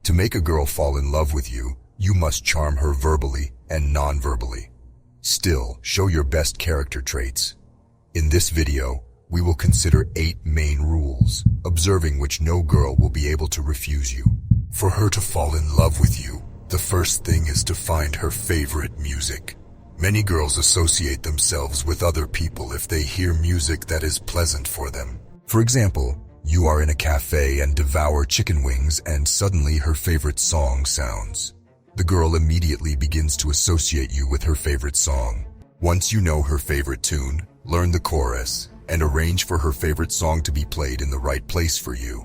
To make a girl fall in love with you, you must charm her verbally and non-verbally. Still, show your best character traits. In this video, we will consider 8 main rules, observing which no girl will be able to refuse you. For her to fall in love with you, the first thing is to find her favorite music. Many girls associate themselves with other people if they hear music that is pleasant for them. For example, you are in a cafe and devour chicken wings and suddenly her favorite song sounds. The girl immediately begins to associate you with her favorite song. Once you know her favorite tune, learn the chorus, and arrange for her favorite song to be played in the right place for you.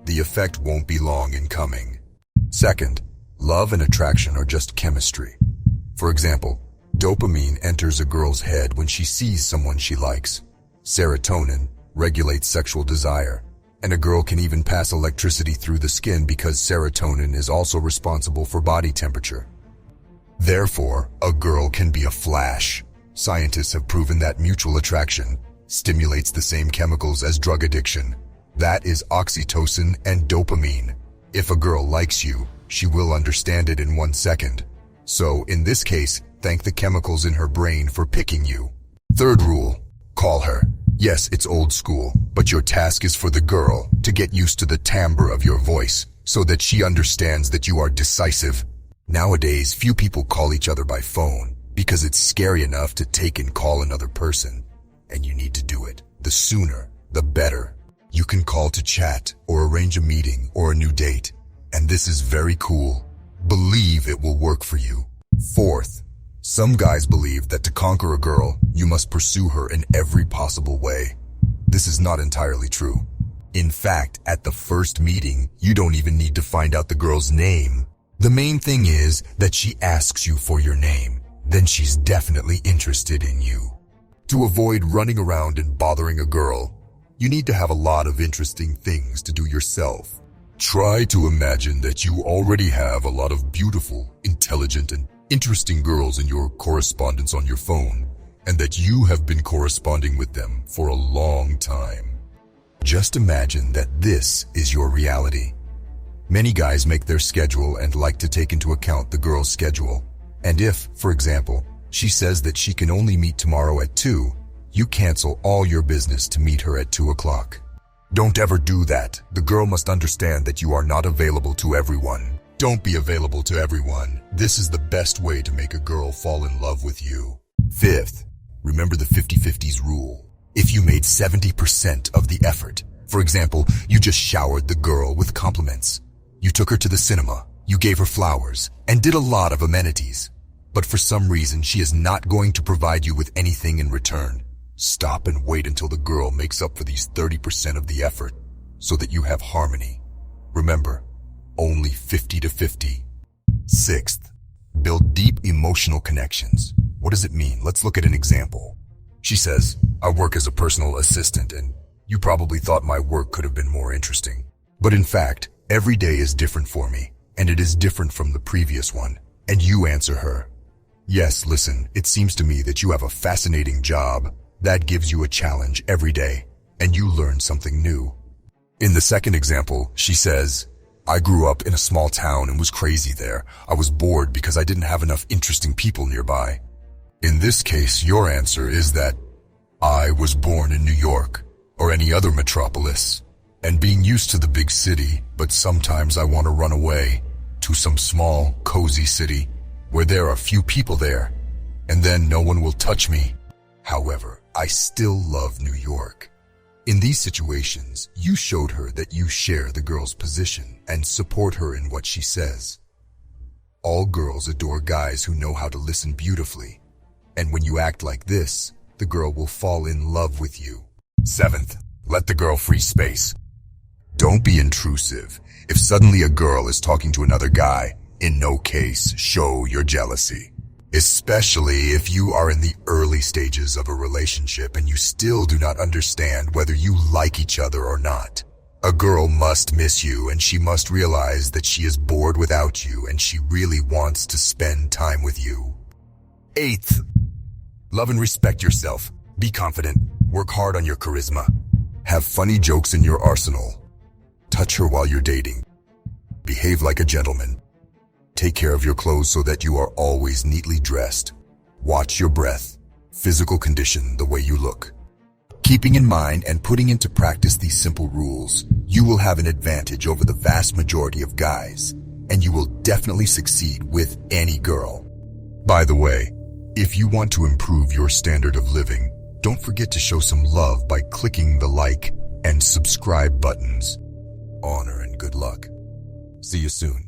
The effect won't be long in coming. Second, love and attraction are just chemistry. For example, dopamine enters a girl's head when she sees someone she likes. Serotonin regulates sexual desire, and a girl can even pass electricity through the skin because serotonin is also responsible for body temperature. Therefore, a girl can be a flash. Scientists have proven that mutual attraction stimulates the same chemicals as drug addiction. That is oxytocin and dopamine. If a girl likes you, she will understand it in 1 second. So, in this case, thank the chemicals in her brain for picking you. Third rule, call her. Yes, it's old school, but your task is for the girl to get used to the timbre of your voice so that she understands that you are decisive. Nowadays, few people call each other by phone because it's scary enough to take and call another person. And you need to do it. The sooner, the better. You can call to chat or arrange a meeting or a new date. And this is very cool. Believe it will work for you. Fourth, some guys believe that to conquer a girl, you must pursue her in every possible way. This is not entirely true. In fact, at the first meeting, you don't even need to find out the girl's name. The main thing is that she asks you for your name. Then she's definitely interested in you. To avoid running around and bothering a girl, you need to have a lot of interesting things to do yourself. Try to imagine that you already have a lot of beautiful, intelligent, and interesting girls in your correspondence on your phone, and that you have been corresponding with them for a long time. Just imagine that this is your reality. Many guys make their schedule and like to take into account the girl's schedule. And if, for example, she says that she can only meet tomorrow at 2, you cancel all your business to meet her at 2 o'clock. Don't ever do that. The girl must understand that you are not available to everyone. Don't be available to everyone. This is the best way to make a girl fall in love with you. Fifth, remember the 50-50s rule. If you made 70% of the effort, for example, you just showered the girl with compliments. You took her to the cinema, you gave her flowers, and did a lot of amenities. But for some reason, she is not going to provide you with anything in return. Stop and wait until the girl makes up for these 30% of the effort, so that you have harmony. Remember, only 50-50. Sixth, build deep emotional connections. What does it mean? Let's look at an example. She says, I work as a personal assistant, and you probably thought my work could have been more interesting. But in fact, every day is different for me, and it is different from the previous one. And you answer her, yes, listen, it seems to me that you have a fascinating job. That gives you a challenge every day, and you learn something new. In the second example, she says, I grew up in a small town and was crazy there. I was bored because I didn't have enough interesting people nearby. In this case, your answer is that I was born in New York or any other metropolis and being used to the big city, but sometimes I want to run away to some small, cozy city where there are few people there, and then no one will touch me. However, I still love New York. In these situations, you showed her that you share the girl's position and support her in what she says. All girls adore guys who know how to listen beautifully, and when you act like this, the girl will fall in love with you. Seventh, let the girl free space. Don't be intrusive. If suddenly a girl is talking to another guy, in no case show your jealousy. Especially if you are in the early stages of a relationship and you still do not understand whether you like each other or not. A girl must miss you and she must realize that she is bored without you and she really wants to spend time with you. Eighth, love and respect yourself. Be confident. Work hard on your charisma. Have funny jokes in your arsenal. Touch her while you're dating. Behave Behave like a gentleman. Take care of your clothes so that you are always neatly dressed. Watch your breath, physical condition, the way you look. Keeping in mind and putting into practice these simple rules, you will have an advantage over the vast majority of guys, and you will definitely succeed with any girl. By the way, if you want to improve your standard of living, don't forget to show some love by clicking the like and subscribe buttons. Honor and good luck. See you soon.